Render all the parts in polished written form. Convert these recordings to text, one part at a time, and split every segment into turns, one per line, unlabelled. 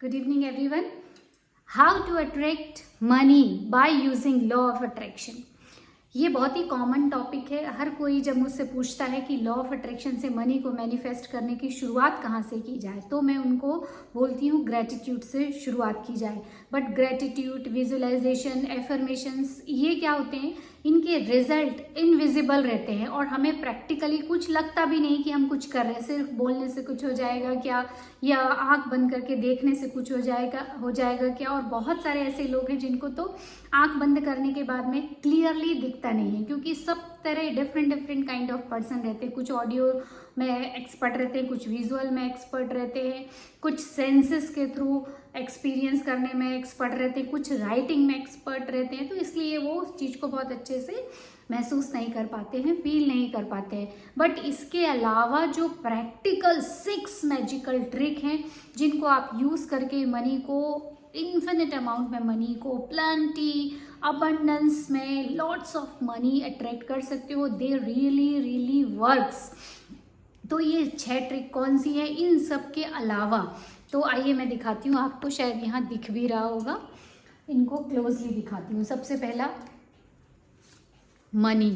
Good evening, everyone. How to attract money by using law of attraction. ये बहुत ही common topic है। हर कोई जब मुझसे पूछता है कि लॉ ऑफ अट्रैक्शन से मनी को मैनिफेस्ट करने की शुरुआत कहाँ से की जाए, तो मैं उनको बोलती हूँ ग्रेटिट्यूड से शुरुआत की जाए। बट ग्रेटिट्यूड, विजुअलाइजेशन, एफर्मेशंस ये क्या होते हैं, इनके रिजल्ट इनविजिबल रहते हैं और हमें प्रैक्टिकली कुछ लगता भी नहीं कि हम कुछ कर रहे हैं। सिर्फ बोलने से कुछ हो जाएगा क्या, या आंख बंद करके देखने से कुछ हो जाएगा क्या। और बहुत सारे ऐसे लोग हैं जिनको तो आंख बंद करने के बाद में क्लियरली दिखता नहीं है, क्योंकि सब तरह डिफरेंट काइंड ऑफ पर्सन रहते हैं। कुछ ऑडियो में एक्सपर्ट रहते हैं, कुछ विजुअल में एक्सपर्ट रहते हैं, कुछ सेंसेस के थ्रू एक्सपीरियंस करने में एक्सपर्ट रहते हैं, कुछ राइटिंग में एक्सपर्ट रहते हैं। तो इसलिए वो उस चीज़ को बहुत अच्छे से महसूस नहीं कर पाते हैं, फील नहीं कर पाते हैं। बट इसके अलावा जो प्रैक्टिकल 6 मैजिकल ट्रिक हैं जिनको आप यूज़ करके मनी को, इन्फिनिट अमाउंट में मनी को, प्लेंटी, अबंडेंस में लॉट्स ऑफ मनी अट्रैक्ट कर सकते हो, दे रियली वर्क्स। तो ये 6 ट्रिक कौन सी है इन सब के अलावा? तो आइए मैं दिखाती हूँ आपको, शायद यहाँ दिख भी रहा होगा, इनको क्लोजली दिखाती हूँ। सबसे पहला मनी,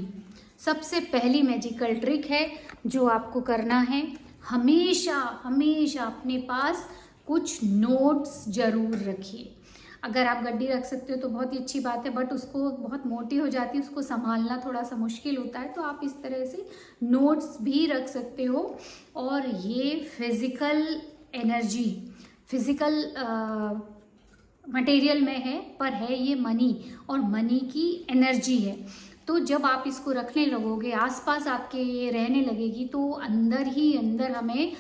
सबसे पहली मैजिकल ट्रिक है जो आपको करना है, हमेशा अपने पास कुछ नोट्स जरूर रखिए। अगर आप गड्डी रख सकते हो तो बहुत ही अच्छी बात है, बट उसको बहुत मोटी हो जाती है, उसको संभालना थोड़ा सा मुश्किल होता है। तो आप इस तरह से नोट्स भी रख सकते हो। और ये फिजिकल एनर्जी, फिजिकल मटेरियल में है, पर है ये मनी, और मनी की एनर्जी है। तो जब आप इसको रखने लगोगे, आसपास आपके ये रहने लगेगी, तो अंदर ही अंदर हमें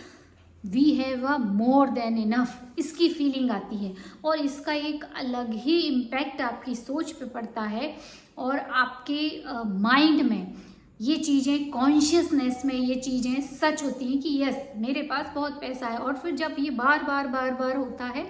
we have a more than enough, इसकी फीलिंग आती है। और इसका एक अलग ही इम्पैक्ट आपकी सोच पे पड़ता है, और आपके माइंड में ये चीज़ें, कॉन्शियसनेस में ये चीज़ें सच होती हैं कि यस मेरे पास बहुत पैसा है। और फिर जब ये बार बार होता है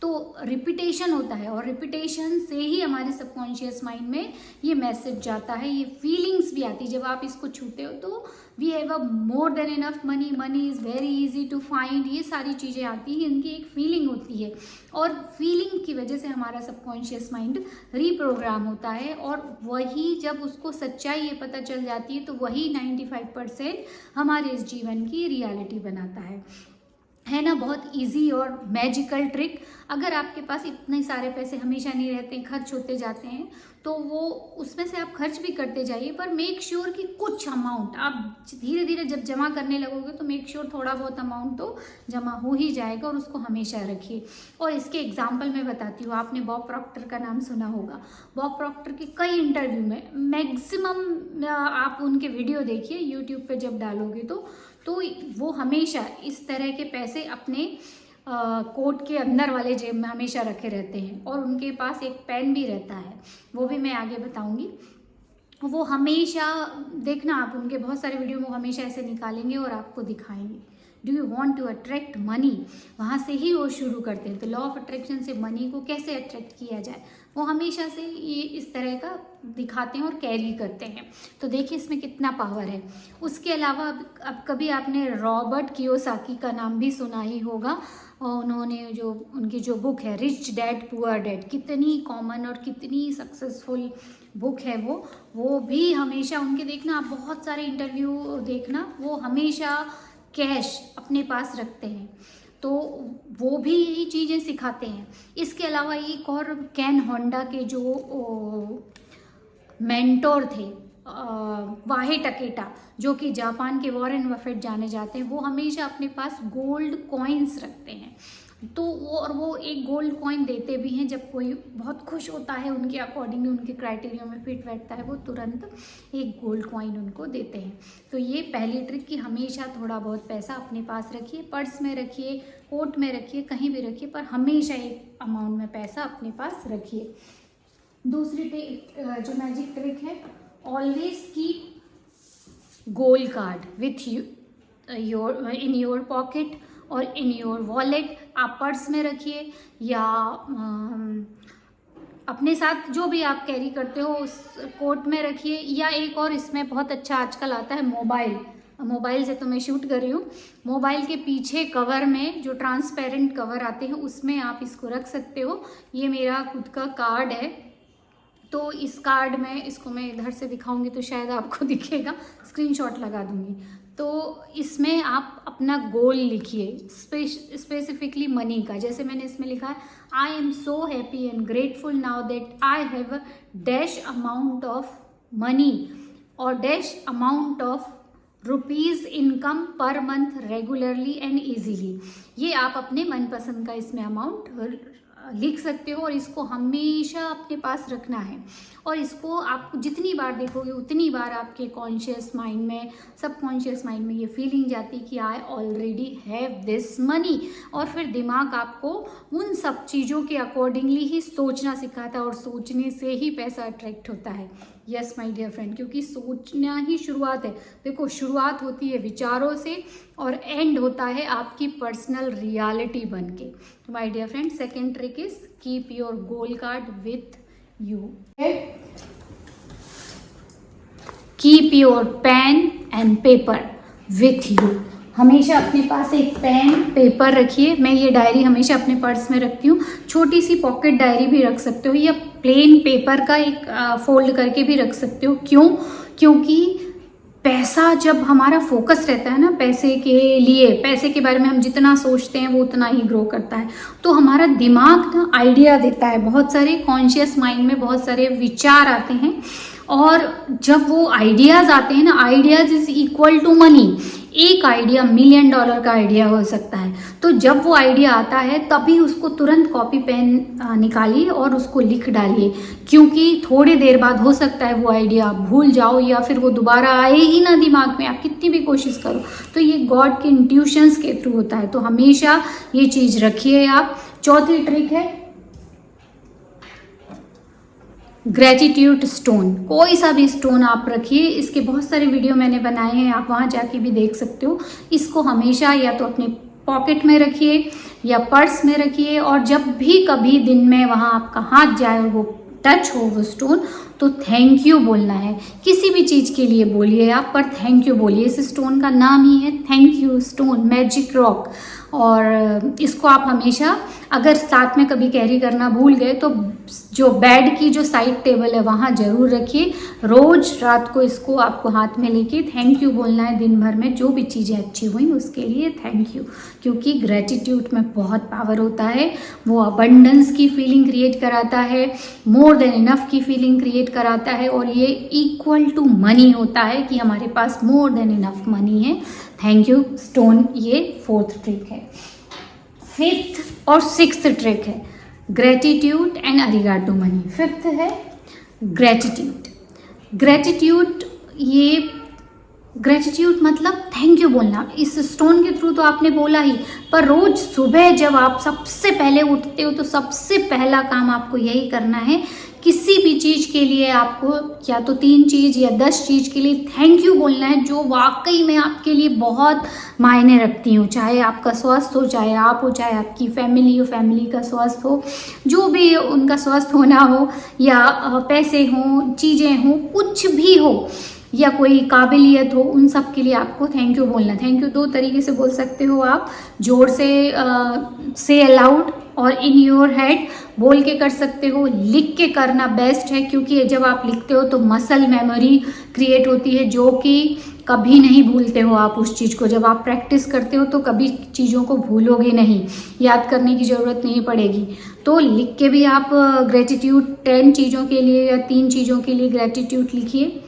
तो रिपीटेशन होता है, और रिपीटेशन से ही हमारे सबकॉन्शियस माइंड में ये मैसेज जाता है, ये फीलिंग्स भी आती है। जब आप इसको छूते हो तो we have a more than enough money, money is very easy to find, ये सारी चीज़ें आती हैं, इनकी एक फीलिंग होती है। और फीलिंग की वजह से हमारा सबकॉन्शियस माइंड रीप्रोग्राम होता है, और वही जब उसको सच्चाई ये पता चल जाती है तो वही 95% हमारे इस जीवन की रियलिटी बनाता है ना। बहुत इजी और मैजिकल ट्रिक। अगर आपके पास इतने सारे पैसे हमेशा नहीं रहते हैं, खर्च होते जाते हैं, तो वो उसमें से आप खर्च भी करते जाइए, पर मेक श्योर कि कुछ अमाउंट आप धीरे धीरे जब जमा करने लगोगे तो मेक श्योर थोड़ा बहुत अमाउंट तो जमा हो ही जाएगा, और उसको हमेशा रखिए। और इसके एग्जाम्पल मैं बताती हूँ, आपने बॉब प्रॉक्टर का नाम सुना होगा। बॉब प्रॉक्टर के कई इंटरव्यू में, मैक्सिमम आप उनके वीडियो देखिए यूट्यूब पे जब डालोगे तो वो हमेशा इस तरह के पैसे अपने कोट के अंदर वाले जेब में हमेशा रखे रहते हैं, और उनके पास एक पेन भी रहता है, वो भी मैं आगे बताऊंगी। वो हमेशा, देखना आप उनके बहुत सारे वीडियो में हमेशा ऐसे निकालेंगे और आपको दिखाएंगे। Do you want to attract money, वहाँ से ही वो शुरू करते हैं। तो लॉ ऑफ अट्रैक्शन से मनी को कैसे अट्रैक्ट किया जाए, वो हमेशा से ये इस तरह का दिखाते हैं और कैरी करते हैं। तो देखिए इसमें कितना पावर है। उसके अलावा अब कभी आपने रॉबर्ट कियोसाकी का नाम भी सुना ही होगा। और उन्होंने उनकी जो बुक है रिच डैड पुअर डैड, कितनी कॉमन और कितनी सक्सेसफुल बुक है वो भी हमेशा उनके, देखना आप बहुत सारे इंटरव्यू देखना, वो हमेशा कैश अपने पास रखते हैं। तो वो भी यही चीज़ें सिखाते हैं। इसके अलावा एक और केन होंडा के जो मेंटोर थे, वाहे टकेटा, जो कि जापान के वॉरेन बफेट जाने जाते हैं, वो हमेशा अपने पास गोल्ड कॉइन्स रखते हैं। तो वो एक गोल्ड कॉइन देते भी हैं जब कोई बहुत खुश होता है, उनके अकॉर्डिंग उनके क्राइटेरिया में फिट बैठता है, वो तुरंत एक गोल्ड कॉइन उनको देते हैं। तो ये पहली ट्रिक कि हमेशा थोड़ा बहुत पैसा अपने पास रखिए, पर्स में रखिए, कोट में रखिए, कहीं भी रखिए, पर हमेशा एक अमाउंट में पैसा अपने पास रखिए। दूसरी जो मैजिक ट्रिक है, always keep gold card with you in your pocket और इन योर वॉलेट। आप पर्स में रखिए या अपने साथ जो भी आप कैरी करते हो उस कोट में रखिए, या एक और इसमें बहुत अच्छा आजकल आता है मोबाइल, मोबाइल से तो मैं शूट कर रही हूँ। मोबाइल के पीछे कवर में जो ट्रांसपेरेंट कवर आते हैं उसमें आप इसको रख सकते हो। ये मेरा खुद का कार्ड है, तो इस कार्ड में इसको मैं इधर से दिखाऊंगी तो शायद आपको दिखेगा, स्क्रीनशॉट लगा दूंगी। तो इसमें आप अपना गोल लिखिए, स्पेसिफिकली मनी का। जैसे मैंने इसमें लिखा है, I am so happy and grateful now that I have a dash amount of money or dash amount of rupees income per month regularly and easily. ये आप अपने मनपसंद का इसमें अमाउंट लिख सकते हो और इसको हमेशा अपने पास रखना है। और इसको आप जितनी बार देखोगे उतनी बार आपके कॉन्शियस माइंड में, सबकॉन्शियस माइंड में ये फीलिंग जाती कि I already have this money. और फिर दिमाग आपको उन सब चीज़ों के अकॉर्डिंगली ही सोचना सिखाता है और सोचने से ही पैसा अट्रैक्ट होता है। यस माय डियर फ्रेंड, क्योंकि सोचना ही शुरुआत है। देखो, शुरुआत होती है विचारों से और एंड होता है आपकी पर्सनल रियलिटी बन के। तो my dear friend, second trick is keep your goal card with you. Keep your pen and paper with you. हमेशा अपने पास एक पेन पेपर रखिए। मैं ये डायरी हमेशा अपने पर्स में रखती हूँ। छोटी सी पॉकेट डायरी भी रख सकते हो या प्लेन पेपर का एक फोल्ड करके भी रख सकते हो। क्यों? क्योंकि पैसा जब हमारा फोकस रहता है ना पैसे के लिए, पैसे के बारे में हम जितना सोचते हैं वो उतना ही ग्रो करता है। तो हमारा दिमाग ना आइडिया देता है, बहुत सारे कॉन्शियस माइंड में बहुत सारे विचार आते हैं और जब वो आइडियाज़ आते हैं ना, ideas is equal to money. एक आइडिया $1 मिलियन का आइडिया हो सकता है। तो जब वो आइडिया आता है तभी उसको तुरंत कॉपी पेन निकालिए और उसको लिख डालिए, क्योंकि थोड़ी देर बाद हो सकता है वो आइडिया भूल जाओ या फिर वो दोबारा आए ही ना दिमाग में, आप कितनी भी कोशिश करो। तो ये गॉड के इंट्यूशंस के थ्रू होता है। तो हमेशा ये चीज़ रखिए आप। चौथी ट्रिक है ग्रेटिट्यूड स्टोन। कोई सा भी स्टोन आप रखिए, इसके बहुत सारे वीडियो मैंने बनाए हैं, आप वहाँ जाके भी देख सकते हो। इसको हमेशा या तो अपने पॉकेट में रखिए या पर्स में रखिए और जब भी कभी दिन में वहाँ आपका हाथ जाए और वो टच हो वो स्टोन, तो थैंक यू बोलना है। किसी भी चीज़ के लिए बोलिए आप, पर थैंक यू बोलिए। इस स्टोन का नाम ही है thank you stone, magic rock. और इसको आप हमेशा, अगर साथ में कभी कैरी करना भूल गए तो जो बेड की जो साइड टेबल है वहाँ ज़रूर रखिए। रोज़ रात को इसको आपको हाथ में लेके थैंक यू बोलना है। दिन भर में जो भी चीज़ें अच्छी हुई उसके लिए थैंक यू, क्योंकि ग्रेटिट्यूड में बहुत पावर होता है। वो अबंडेंस की फीलिंग क्रिएट कराता है, मोर देन इनफ की फीलिंग क्रिएट कराता है और ये इक्वल टू मनी होता है कि हमारे पास मोर देन इनफ मनी है। थैंक यू स्टोन, ये फोर्थ ट्रिक है। फिफ्थ और सिक्स्थ ट्रिक है ग्रेटिट्यूड एंड अरिगाटो मनी। फिफ्थ है ग्रेटिट्यूड। ग्रेटिट्यूड, ये ग्रेटिट्यूड मतलब थैंक यू बोलना। इस स्टोन के थ्रू तो आपने बोला ही, पर रोज सुबह जब आप सबसे पहले उठते हो तो सबसे पहला काम आपको यही करना है। किसी भी चीज़ के लिए आपको या तो 3 चीज़ या 10 चीज़ के लिए थैंक यू बोलना है जो वाकई में आपके लिए बहुत मायने रखती हो। चाहे आपका स्वास्थ्य हो, चाहे आप हो, चाहे आपकी फैमिली हो, फैमिली का स्वास्थ्य हो, जो भी उनका स्वास्थ्य होना हो, या पैसे हों, चीज़ें हों, कुछ भी हो, या कोई काबिलियत हो, उन सब के लिए आपको थैंक यू बोलना। थैंक यू 2 तरीके से बोल सकते हो आप। जोर से अलाउड और इन योर हेड बोल के कर सकते हो। लिख के करना बेस्ट है, क्योंकि जब आप लिखते हो तो मसल मेमोरी क्रिएट होती है जो कि कभी नहीं भूलते हो आप उस चीज़ को। जब आप प्रैक्टिस करते हो तो कभी चीज़ों को भूलोगे नहीं, याद करने की ज़रूरत नहीं पड़ेगी। तो लिख के भी आप ग्रेटिट्यूड 10 चीज़ों के लिए या 3 चीज़ों के लिए ग्रेटिट्यूड लिखिए।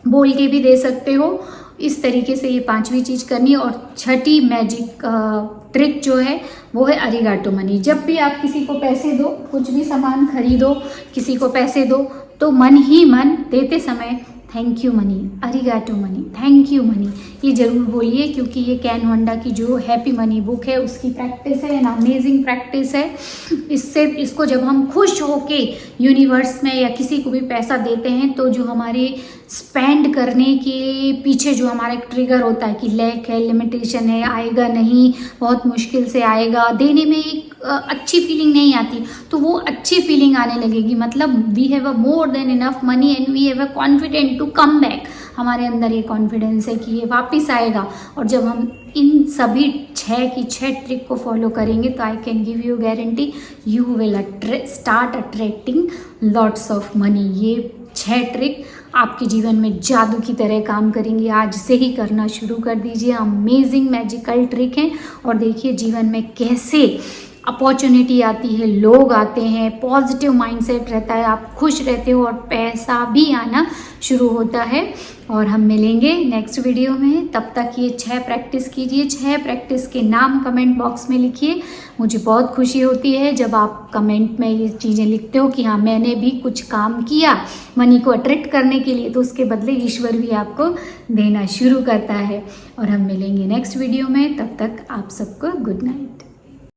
बोल के भी दे सकते हो। इस तरीके से ये 5वीं चीज़ करनी है। और छठी मैजिक ट्रिक जो है वो है अरिगाटो मनी। जब भी आप किसी को पैसे दो, कुछ भी सामान खरीदो, किसी को पैसे दो, तो मन ही मन देते समय थैंक यू मनी, अरिगाटो मनी, थैंक यू मनी, ये ज़रूर बोलिए, क्योंकि ये कैन होंडा की जो हैप्पी मनी बुक है उसकी प्रैक्टिस है, एन अमेजिंग प्रैक्टिस है। इसको जब हम खुश होके यूनिवर्स में या किसी को भी पैसा देते हैं तो जो हमारे स्पेंड करने के पीछे जो हमारा एक ट्रिगर होता है कि लैक है, लिमिटेशन है, आएगा नहीं, बहुत मुश्किल से आएगा, देने में एक अच्छी फीलिंग नहीं आती, तो वो अच्छी फीलिंग आने लगेगी। मतलब we have a more than enough money and we have a confident to come back. हमारे अंदर ये कॉन्फिडेंस है कि ये वापस आएगा। और जब हम इन सभी 6 की 6 ट्रिक को फॉलो करेंगे तो I can give you guarantee you will start attracting lots of money. ये 6 ट्रिक आपके जीवन में जादू की तरह काम करेंगी। आज से ही करना शुरू कर दीजिए। अमेजिंग मैजिकल ट्रिक हैं और देखिए जीवन में कैसे अपॉर्चुनिटी आती है, लोग आते हैं, पॉजिटिव माइंडसेट रहता है, आप खुश रहते हो और पैसा भी आना शुरू होता है। और हम मिलेंगे नेक्स्ट वीडियो में। तब तक ये 6 प्रैक्टिस कीजिए। 6 प्रैक्टिस के नाम कमेंट बॉक्स में लिखिए। मुझे बहुत खुशी होती है जब आप कमेंट में ये चीज़ें लिखते हो कि हाँ मैंने भी कुछ काम किया मनी को अट्रैक्ट करने के लिए, तो उसके बदले ईश्वर भी आपको देना शुरू करता है। और हम मिलेंगे नेक्स्ट वीडियो में। तब तक आप सबको गुड नाइट।